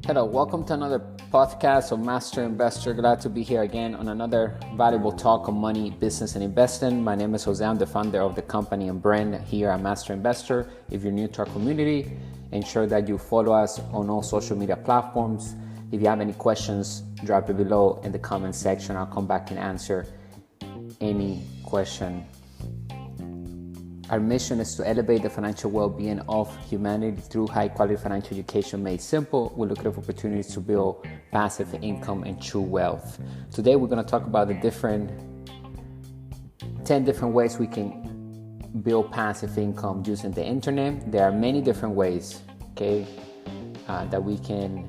Hello, welcome to another podcast of Master Investor. Glad to be here again on another valuable talk on money, business, and investing. My name is Jose. I'm the founder of the company and brand here at Master Investor. If you're new to our community, ensure that you follow us on all social media platforms. If you have any questions, drop it below in the comment section. I'll come back and answer any question. Our mission is to elevate the financial well-being of humanity through high-quality financial education made simple with lucrative opportunities to build passive income and true wealth. Today, we're going to talk about the 10 different ways we can build passive income using the internet. There are many different ways, that we can,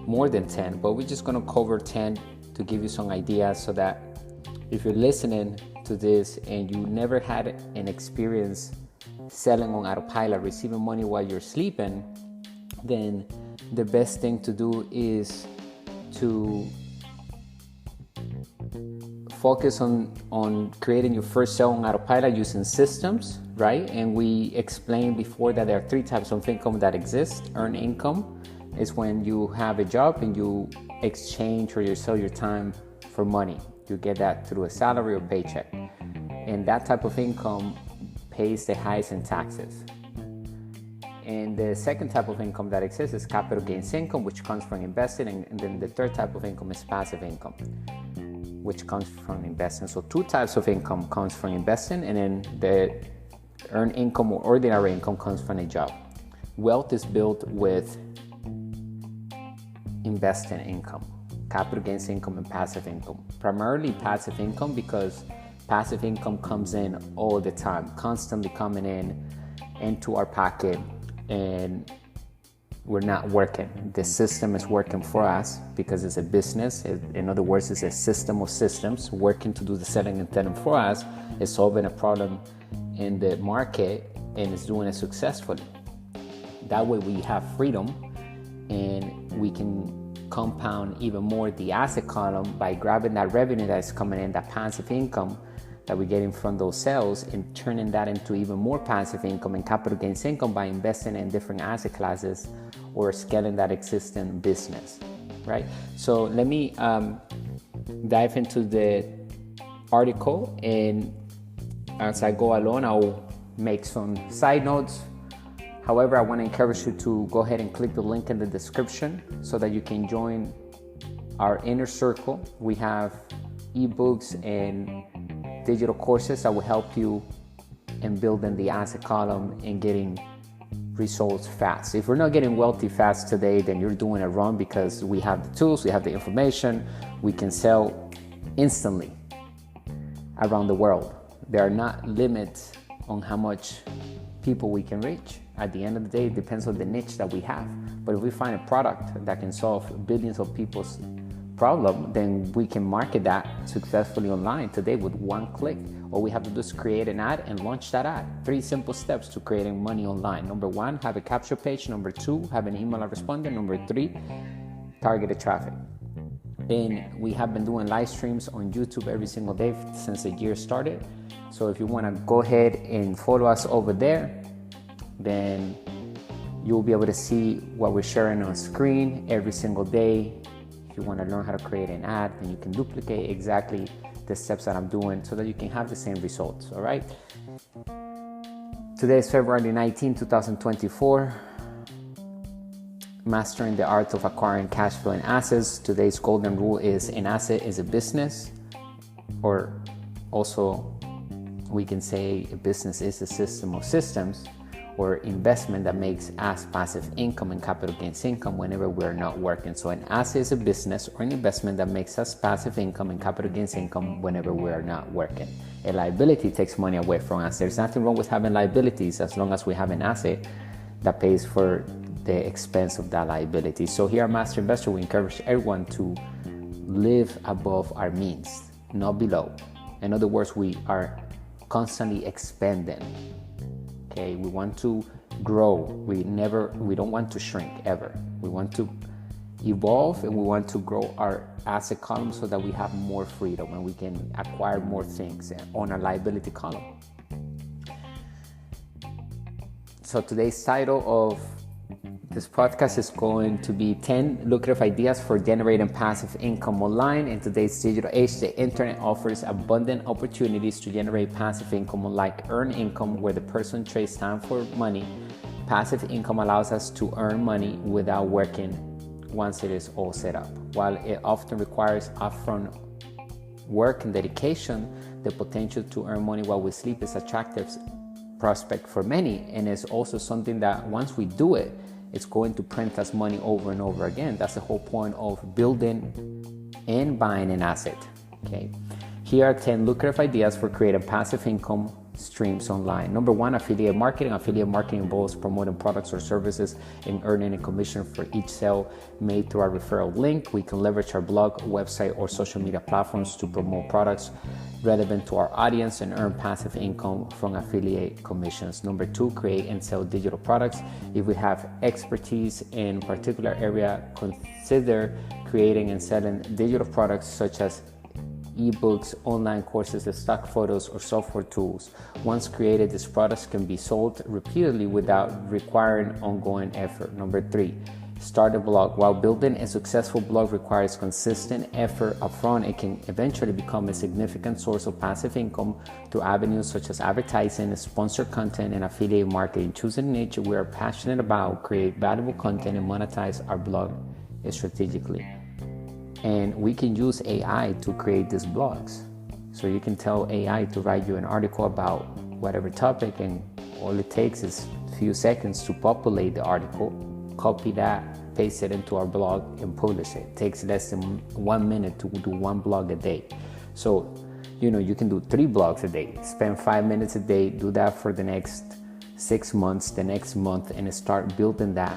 more than 10, but we're just going to cover 10 to give you some ideas so that if you're listening to this and you never had an experience selling on autopilot, receiving money while you're sleeping, then the best thing to do is to focus on creating your first sale on autopilot using systems, right? And we explained before that there are 3 types of income that exist. Earned income is when you have a job and you exchange or you sell your time for money. You get that through a salary or paycheck. And that type of income pays the highest in taxes. And the second type of income that exists is capital gains income, which comes from investing. And then the third type of income is passive income, which comes from investing. So 2 types of income comes from investing, and then the earned income or ordinary income comes from a job. Wealth is built with investing income, capital gains income, and passive income. Primarily passive income because passive income comes in all the time, constantly coming into our pocket, and we're not working. The system is working for us because it's a business. In other words, it's a system of systems working to do the selling and selling for us. It's solving a problem in the market and it's doing it successfully. That way we have freedom and we can compound even more the asset column by grabbing that revenue that's coming in, that passive income that we get in from those sales, and turning that into even more passive income and capital gains income by investing in different asset classes or scaling that existing business, right? So let me dive into the article, and as I go along, I'll make some side notes. However, I want to encourage you to go ahead and click the link in the description so that you can join our inner circle. We have ebooks and digital courses that will help you in building the asset column and getting results fast. If we're not getting wealthy fast today, then you're doing it wrong, because we have the tools, we have the information, we can sell instantly around the world. There are not limits on how much people we can reach. At the end of the day, it depends on the niche that we have. But if we find a product that can solve billions of people's problem, then we can market that successfully online today with one click. All we have to do is create an ad and launch that ad. 3 simple steps to creating money online. Number 1, have a capture page. Number 2, have an email responder. Number 3, targeted traffic. And we have been doing live streams on YouTube every single day since the year started. So if you want to go ahead and follow us over there, then you'll be able to see what we're sharing on screen every single day. If you want to learn how to create an ad, then you can duplicate exactly the steps that I'm doing so that you can have the same results, all right? Today is February 19, 2024. Mastering the art of acquiring cash flow and assets. Today's golden rule is an asset is a business, or also we can say a business is a system of systems, or investment that makes us passive income and capital gains income whenever we're not working. So an asset is a business or an investment that makes us passive income and capital gains income whenever we're not working. A liability takes money away from us. There's nothing wrong with having liabilities as long as we have an asset that pays for the expense of that liability. So here at Master Investor, we encourage everyone to live above our means, not below. In other words, we are constantly expanding. We want to grow. We don't want to shrink ever. We want to evolve, and we want to grow our asset column so that we have more freedom and we can acquire more things on our liability column. So today's title of This podcast is going to be 10 lucrative ideas for generating passive income online. In today's digital age, the internet offers abundant opportunities to generate passive income, like earn income, where the person trades time for money. Passive income allows us to earn money without working once it is all set up. While it often requires upfront work and dedication, the potential to earn money while we sleep is attractive prospect for many, and it's also something that once we do it, it's going to print us money over and over again. That's the whole point of building and buying an asset. Okay, here are 10 lucrative ideas for creating passive income streams online. Number 1, affiliate marketing. Affiliate marketing involves promoting products or services and earning a commission for each sale made through our referral link. We can leverage our blog, website, or social media platforms to promote products relevant to our audience and earn passive income from affiliate commissions. Number 2, create and sell digital products. If we have expertise in a particular area, consider creating and selling digital products such as ebooks, online courses, stock photos, or software tools. Once created, these products can be sold repeatedly without requiring ongoing effort. Number 3, start a blog. While building a successful blog requires consistent effort upfront, it can eventually become a significant source of passive income through avenues such as advertising, sponsored content, and affiliate marketing. Choosing a niche we are passionate about, create valuable content, and monetize our blog strategically. And we can use AI to create these blogs. So you can tell AI to write you an article about whatever topic, and all it takes is a few seconds to populate the article, copy that, paste it into our blog, and publish it. It takes less than 1 minute to do one blog a day. So, you can do 3 blogs a day. Spend 5 minutes a day, do that for the next 6 months, the next month, and start building that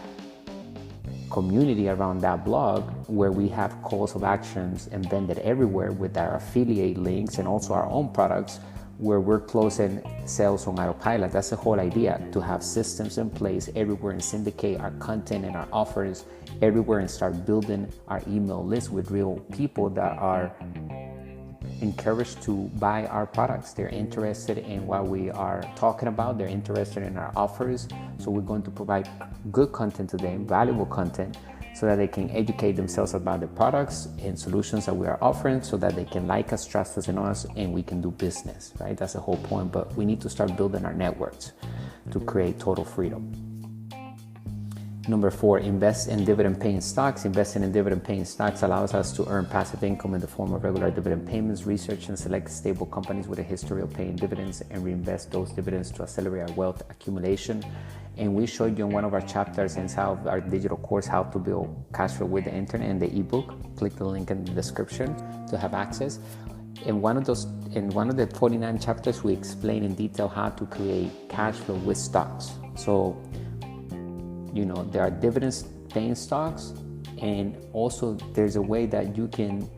community around that blog, where we have calls of actions embedded everywhere with our affiliate links and also our own products, where we're closing sales on autopilot. That's the whole idea, to have systems in place everywhere and syndicate our content and our offers everywhere and start building our email list with real people that are encouraged to buy our products. They're interested in what we are talking about. They're interested in our offers. So we're going to provide good content to them, valuable content, so that they can educate themselves about the products and solutions that we are offering, so that they can like us, trust us, and know us, and we can do business, right? That's the whole point. But we need to start building our networks to create total freedom. Number 4, invest in dividend-paying stocks. Investing in dividend-paying stocks allows us to earn passive income in the form of regular dividend payments. Research and select stable companies with a history of paying dividends and reinvest those dividends to accelerate our wealth accumulation. And we showed you in one of our chapters inside our digital course, How to Build Cash Flow with the Internet, and the ebook. Click the link in the description to have access. In one of the 49 chapters, we explain in detail how to create cash flow with stocks. So, there are dividends paying stocks, and also there's a way that you can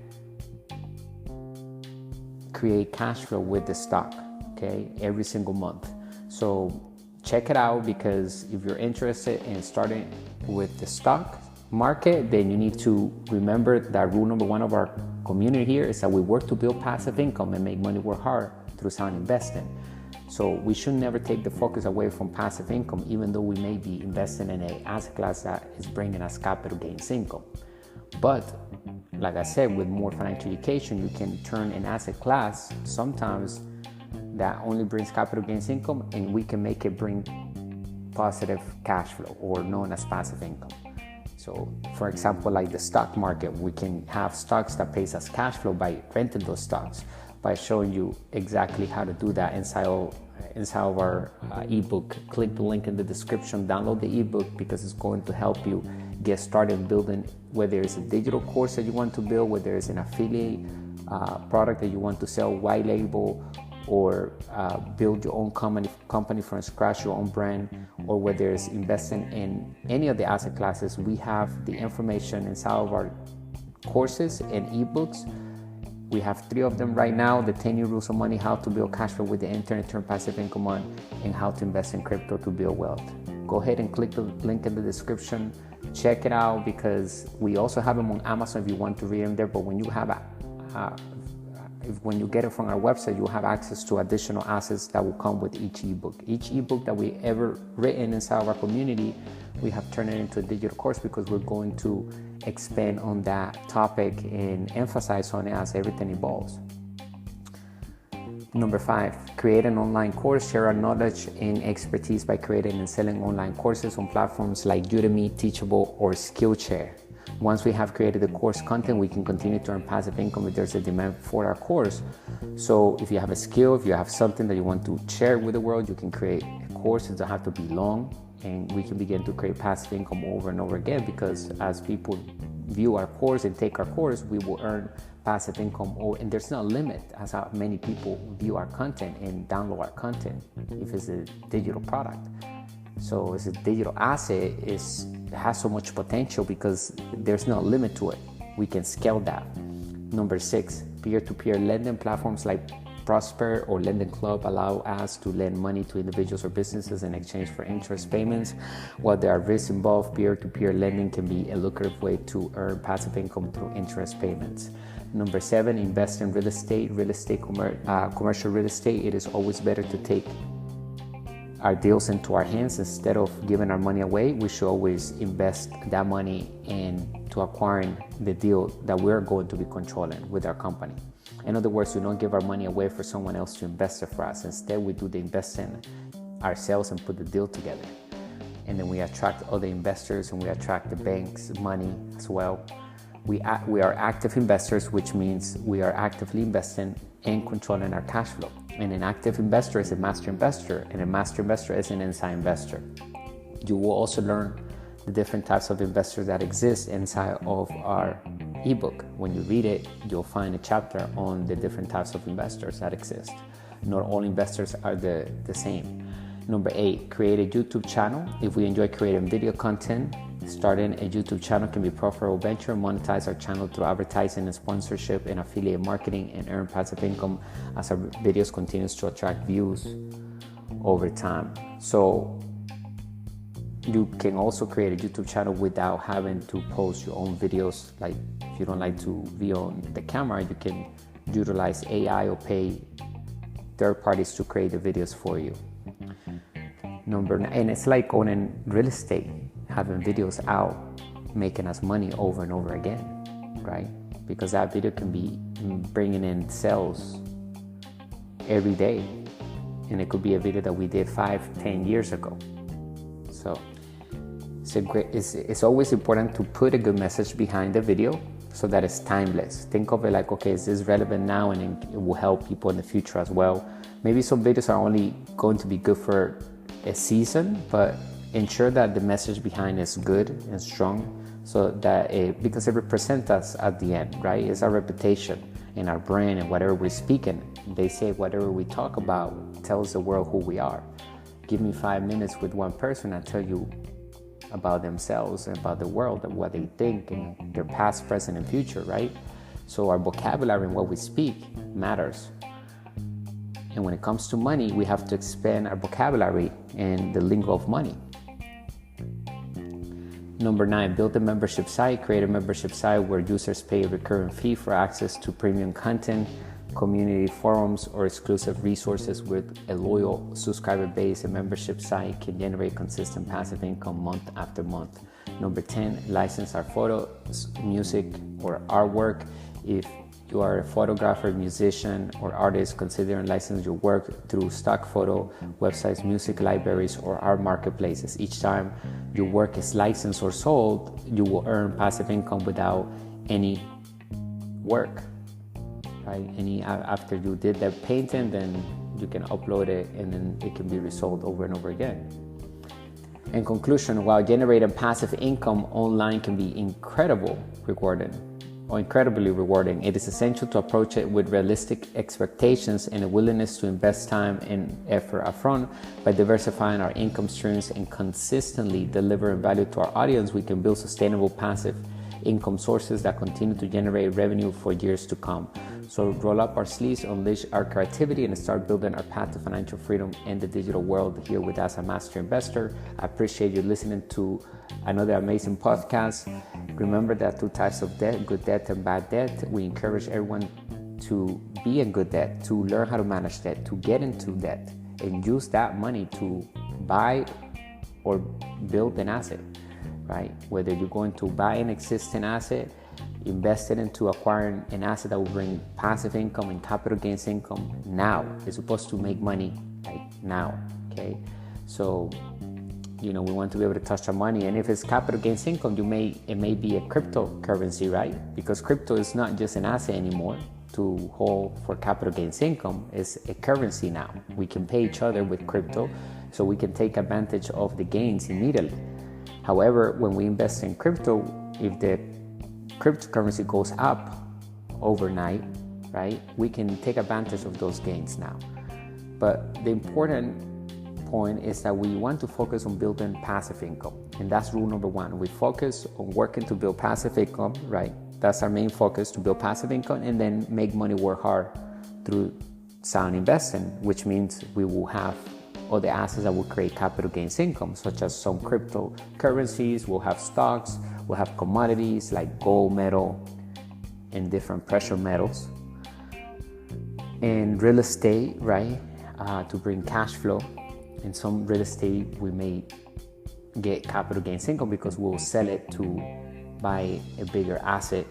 create cash flow with the stock, okay, every single month. So check it out, because if you're interested in starting with the stock market, then you need to remember that rule number 1 of our community here is that we work to build passive income and make money work hard through sound investing. So we should never take the focus away from passive income, even though we may be investing in an asset class that is bringing us capital gains income. But like I said, with more financial education, you can turn an asset class sometimes that only brings capital gains income, and we can make it bring positive cash flow, or known as passive income. So for example, like the stock market, we can have stocks that pays us cash flow by renting those stocks, by showing you exactly how to do that inside of our ebook. Click the link in the description, download the ebook, because it's going to help you get started building, whether it's a digital course that you want to build, whether it's an affiliate product that you want to sell, white label, or build your own company from scratch, your own brand, or whether it's investing in any of the asset classes. We have the information inside of our courses and ebooks. We have 3 of them right now: the 10 new rules of money, how to build cash flow with the internet, turn passive income on, and how to invest in crypto to build wealth. Go ahead and click the link in the description. Check it out, because we also have them on Amazon if you want to read them there. But when you have when you get it from our website, you'll have access to additional assets that will come with each ebook. Each ebook that we ever written inside of our community, we have turned it into a digital course because we're going to expand on that topic and emphasize on it as everything evolves. Number 5, create an online course. Share our knowledge and expertise by creating and selling online courses on platforms like Udemy, Teachable, or Skillshare. Once we have created the course content, we can continue to earn passive income if there's a demand for our course. So if you have a skill, if you have something that you want to share with the world, you can create a course. It doesn't have to be long, and we can begin to create passive income over and over again, because as people view our course and take our course, we will earn passive income. And there's no limit as how many people view our content and download our content if it's a digital product. So as a digital asset, it has so much potential because there's no limit to it. We can scale that. Number 6, peer-to-peer lending platforms like Prosper or Lending Club allow us to lend money to individuals or businesses in exchange for interest payments. While there are risks involved, peer-to-peer lending can be a lucrative way to earn passive income through interest payments. Number 7, invest in real estate. Commercial real estate. It is always better to take our deals into our hands instead of giving our money away. We should always invest that money into acquiring the deal that we're going to be controlling with our company. In other words, we don't give our money away for someone else to invest it for us. Instead, we do the investing ourselves and put the deal together. And then we attract other investors, and we attract the bank's money as well. We are active investors, which means we are actively investing and controlling our cash flow. And an active investor is a master investor, and a master investor is an inside investor. You will also learn the different types of investors that exist inside of our ebook. When you read it, you'll find a chapter on the different types of investors that exist. Not all investors are the same. Number 8, create a YouTube channel. If we enjoy creating video content, starting a YouTube channel can be a profitable venture. Monetize our channel through advertising and sponsorship and affiliate marketing, and earn passive income as our videos continues to attract views over time. So you can also create a YouTube channel without having to post your own videos. Like if you don't like to be on the camera, you can utilize AI or pay third parties to create the videos for you. Number 9, and it's like owning real estate, having videos out, making us money over and over again, right? Because that video can be bringing in sales every day, and it could be a video that we did 5-10 years ago. So it's always important to put a good message behind the video so that it's timeless. Think of it like, okay, is this relevant now, and it will help people in the future as well. Maybe some videos are only going to be good for a season, but ensure that the message behind is good and strong, so that because it represents us at the end, right? It's our reputation and our brand and whatever we're speaking. They say whatever we talk about tells the world who we are. Give me 5 minutes with one person, I tell you about themselves and about the world and what they think and their past, present, and future, right? So our vocabulary and what we speak matters. And when it comes to money, we have to expand our vocabulary and the lingo of money. Number 9, build a membership site. Create a membership site where users pay a recurring fee for access to premium content, community forums, or exclusive resources. With a loyal subscriber base, a membership site can generate consistent passive income month after month. Number 10, license our photos, music, or artwork. If you are a photographer, musician, or artist, considering licensing your work through stock photo websites, music libraries, or art marketplaces. Each time your work is licensed or sold, you will earn passive income without any work, right? After you did that painting, then you can upload it, and then it can be resold over and over again. In conclusion, while generating passive income online can be incredibly rewarding, it is essential to approach it with realistic expectations and a willingness to invest time and effort upfront. By diversifying our income streams and consistently delivering value to our audience, we can build sustainable passive income sources that continue to generate revenue for years to come. So roll up our sleeves, unleash our creativity, and start building our path to financial freedom in the digital world here with us at Master Investor. I appreciate you listening to another amazing podcast. Remember, there are 2 types of debt, good debt and bad debt. We encourage everyone to be in good debt, to learn how to manage debt, to get into debt, and use that money to buy or build an asset, right? Whether you're going to buy an existing asset, invest it into acquiring an asset that will bring passive income and capital gains income now. It's supposed to make money like now, okay? So, we want to be able to touch our money. And if it's capital gains income, it may be a cryptocurrency, right? Because crypto is not just an asset anymore to hold for capital gains income. It's a currency now. We can pay each other with crypto, so we can take advantage of the gains immediately. However, when we invest in crypto, if the cryptocurrency goes up overnight, right, we can take advantage of those gains now. But the important point is that we want to focus on building passive income, and that's rule number one. We focus on working to build passive income, right? That's our main focus, to build passive income and then make money work hard through sound investing, which means we will have all the assets that will create capital gains income, such as some cryptocurrencies. We'll have stocks, we'll have commodities like gold, metal, and different precious metals, and real estate, right, to bring cash flow. In some real estate, we may get capital gains income because we'll sell it to buy a bigger asset,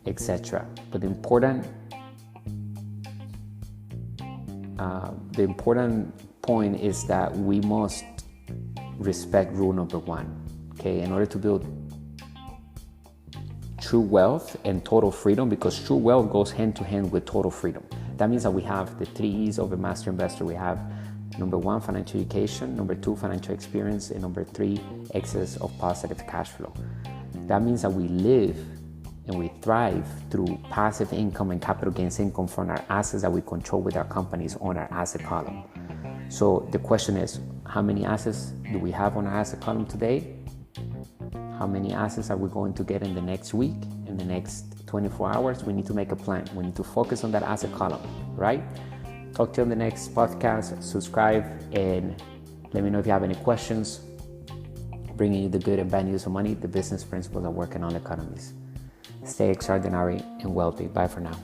etc. But the important point is that we must respect rule number one, okay? In order to build true wealth and total freedom, because true wealth goes hand to hand with total freedom. That means that we have the 3 E's of a master investor. We have number 1, financial education, number 2, financial experience, and number 3, excess of positive cash flow. That means that we live and we thrive through passive income and capital gains income from our assets that we control with our companies on our asset column. So the question is, how many assets do we have on our asset column today? How many assets are we going to get in the next week, in the next 24 hours? We need to make a plan. We need to focus on that asset column, right? Talk to you on the next podcast. Subscribe and let me know if you have any questions. Bringing you the good and bad news of money, the business principles that work in all economies. Stay extraordinary and wealthy. Bye for now.